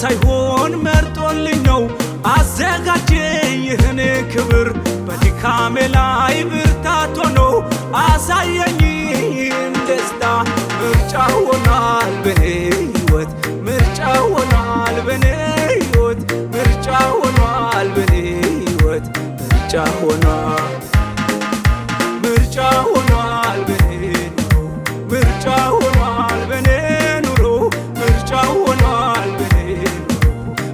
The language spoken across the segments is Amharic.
ሳይሆን መርጦልኝ ነው አዘጋጀኝ ይህን ክብር በድካሜ ላይ ብርታት ሆኖ አሳየኝ ደስታ ምርጫ ሆኗል በኔ ሕይወት ምርጫ ሆኗል በኔ ሕይወት ምርጫ ሆኗል በኔ ሕይወት ምርጫ ሆኗል ምርጫ ሆኗል በኔ ምርጫ ሆኗል በኔ ኑሮ ምርጫ ሆኗል በኔ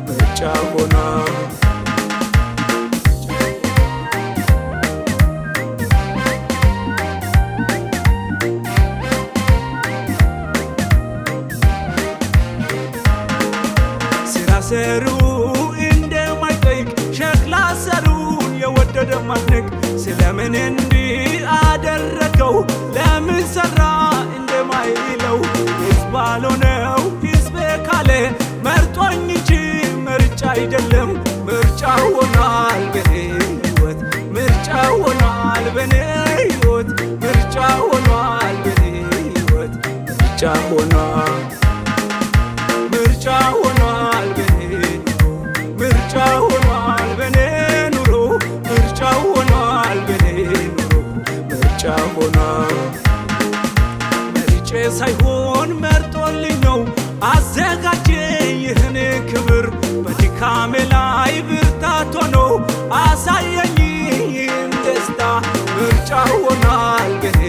ምርጫ ሆኗል ሰሩ እንደማይጠይቅ ሸክላ ሰሩን የወደደ ማድነቅ ስለምን እንዲህ አደረገው ለምን ሰራ እንደማይለው ሕዝብ አልሆነው ሕዝቤ ካለ መርጦኝ እንጂ ምርጫ አይደለም ምርጫ ሆኗል በኔ ሕይወት ምርጫ ሆኗል በኔ ሕይወት ምርጫ ሆኗል በኔ ሕይወት ምርጫ ሆኗል ምርጫ ሆኗል ምርጫ ሆኗል በኔ ኑሮ ምርጫ ሆኗል በኔ ኑሮ ምርጫ ሆኗል መርጬ ሳይሆን መርጦልኝ ነው አዘጋጀኝ ይህን ክብር በድካሜ ላይ ብርታት ሆኖ አሳየኝ ደስታ ምርጫ ሆኗል በኔ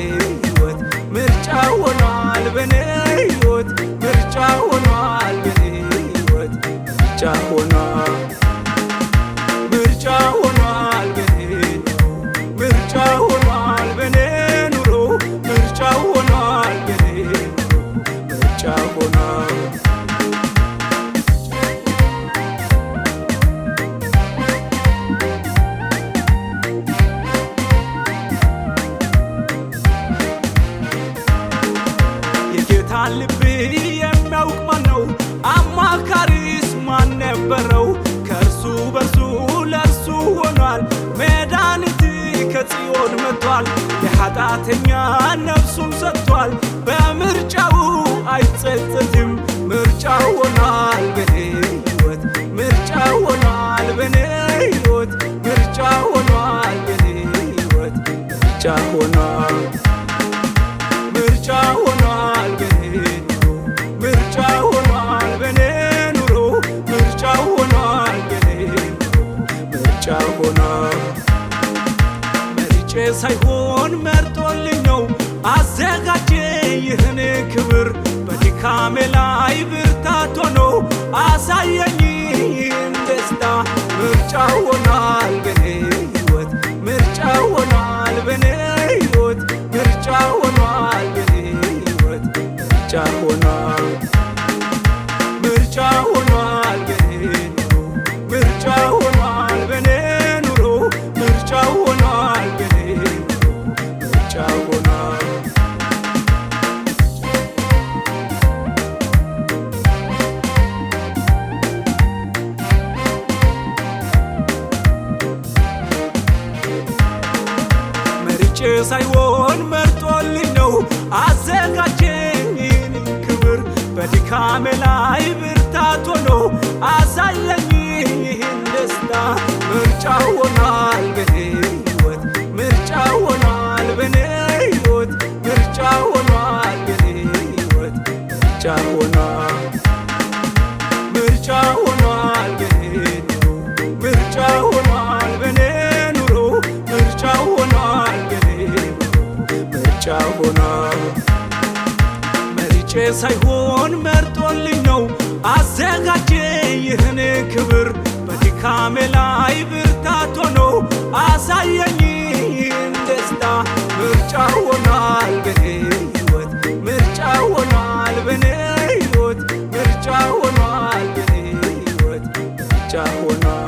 ሕይወት ምርጫ ሆኗል በኔ ሕይወት ምርጫ ሆኗል በኔ ሕይወት ምርጫ ሆኗል ምርጫ ሆኗል በኔ ምርጫ ሆኗል በኔ ኑሮ ምርጫ ሆኗል በኔ ምርጫ ሆኗል የጌታን ልብ የሚያውቅ ማን ነው? አማካሪስ ማን ነበረው? ከእርሱ በርሱ ለእርሱ ሆኗል መድኃኒት ከጽዮን መጥቷል ለኃጢአተኛ ነፍሱን ሰጥቷል በምርጫው አይጸጸትም ምርጫ ሆኗል በኔ ሕይወት ምርጫ ሆኗል በኔ ሕይወት ምርጫ ሆኗል በኔ ሕይወት ምርጫ ሆኗል ምርጫ ሆኗል በኔ ምርጫ ሆኗል በኔ ኑሮ ምርጫ ሆኗል በኔ ምርጫ ሆኗል መርጬ ሳይሆን መርጦልኝ ነው አዘጋጀኝ ይህን ክብር በድካሜ ላይ ብርታት ሆኖ አሳየኝ ደስታ ምርጫ ሆኗል በኔ ሕይወት ምርጫ ሆኗል በኔ ሕይወት ምርጫ ሆኗል በኔ ሕይወት ምርጫ ሆኗል ምርጫ ሆኗል በኔ ምርጫ ሆኗል በኔ ኑሮ ምርጫ ሆኗል በኔ ምርጫ ሆኗል መርጬ ሳይሆን መርጦልኝ ነው አዘጋጀኝ ክብር በድካሜ ላይ ብርታት ሆኖ አሳየኝ ይህን ደስታ ምርጫ ሆኗል በኔ ሕይወት ምርጫ ሆኗል በኔ ሕይወት ምርጫ ሆኗል በኔ ሕይወት ምርጫ ሆኗል ምርጫ ሆኗል በኔ ምርጫ ሆኗል በኔ ኑሮ ምርጫ ሆኗል በኔ ምርጫ ሆኗል መርጬ ሳይሆን መርጦልኝ ነው አዘጋጀኝ ይህን ክብር በድካሜ ላይ ብርታት ሆኖ አሳየኝ ደስታ ምርጫ ሆኗል በኔ ሕይወት ምርጫ ሆኗል በኔ ሕይወት ምርጫ ሆኗል በኔ ሕይወት ምርጫ ሆኗል